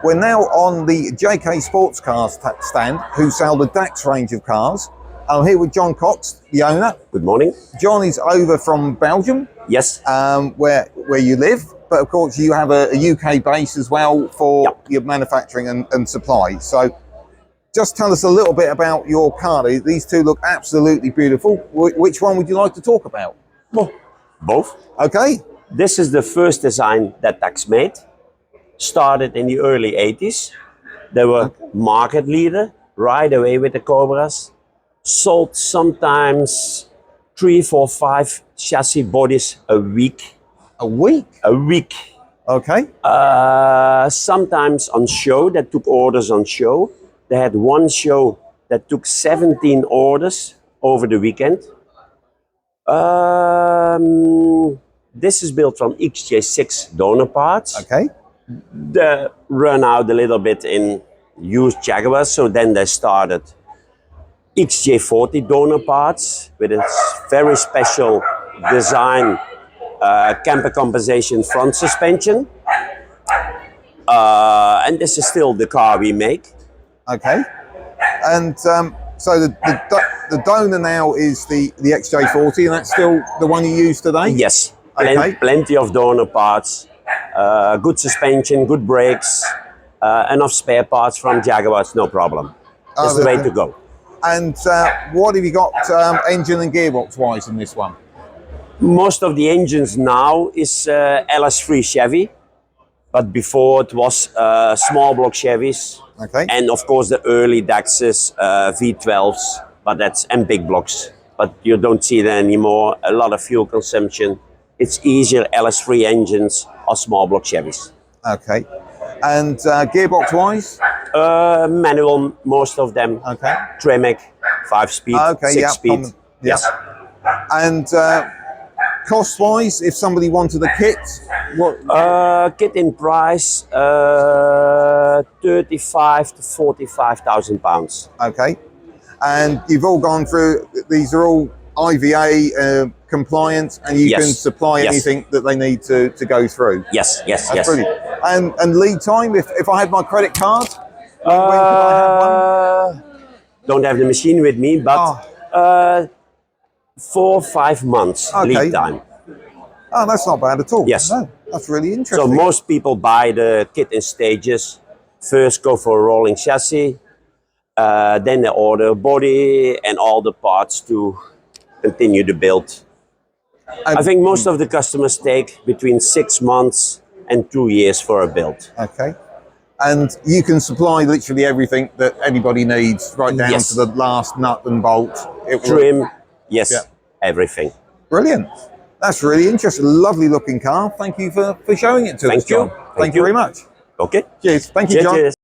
We're now on the JK Sportscars stand, who sell the Dax range of cars. I'm here with John Kox, the owner. Good morning. John is over from Belgium. Yes. Where you live, but of course you have a UK base as well for your manufacturing and supply. So just tell us a little bit about your car. These two look absolutely beautiful. Which one would you like to talk about? Well, both. Okay. This is the first design that Dax made. Started in the early 80s. They were market leader right away with the Cobras. Sold sometimes 3, 4, 5 chassis bodies a week. A week? A week. Okay. Sometimes on show, that took orders on show. They had one show that took 17 orders over the weekend. This is built from XJ6 donor parts. Okay. They run out a little bit in used Jaguars, so then they started XJ40 donor parts with a very special design, camper compensation front suspension. And this is still the car we make. Okay. And so the donor now is the XJ40, and that's still the one you use today? Yes. Okay. Plenty of donor parts, good suspension, good brakes, enough spare parts from Jaguars, no problem. That's the way to go. And what have you got engine and gearbox wise in this one? Most of the engines now is LS3 Chevy, but before it was small block Chevys. Okay. And of course the early Dax's V12s, but that's and big blocks. But you don't see that anymore. A lot of fuel consumption. It's easier LS3 engines or small block Chevys. Okay. And gearbox wise? Manual, most of them. Okay. Tremec, 5-speed, 6-speed. Yes. And cost wise, if somebody wanted a kit, what? Kit in price, 35 to 45,000 pounds. Okay. And you've all gone through, these are all IVA compliant, and you can supply anything that they need to go through. Yes, yes, That's yes. brilliant. And lead time, if I had my credit card, when could I have one? Don't have the machine with me, but 4 or 5 months lead time. Oh, that's not bad at all. Yes. No, that's really interesting. So most people buy the kit in stages. First go for a rolling chassis, then they order a body and all the parts to continue the build. I think most of the customers take between 6 months and 2 years for a build. Okay. And you can supply literally everything that anybody needs, right down to the last nut and bolt. Trim, everything. Brilliant. That's really interesting. Lovely looking car. Thank you for showing it to us, John. Thank you very much. Okay. Cheers. Thank you, John. Cheers.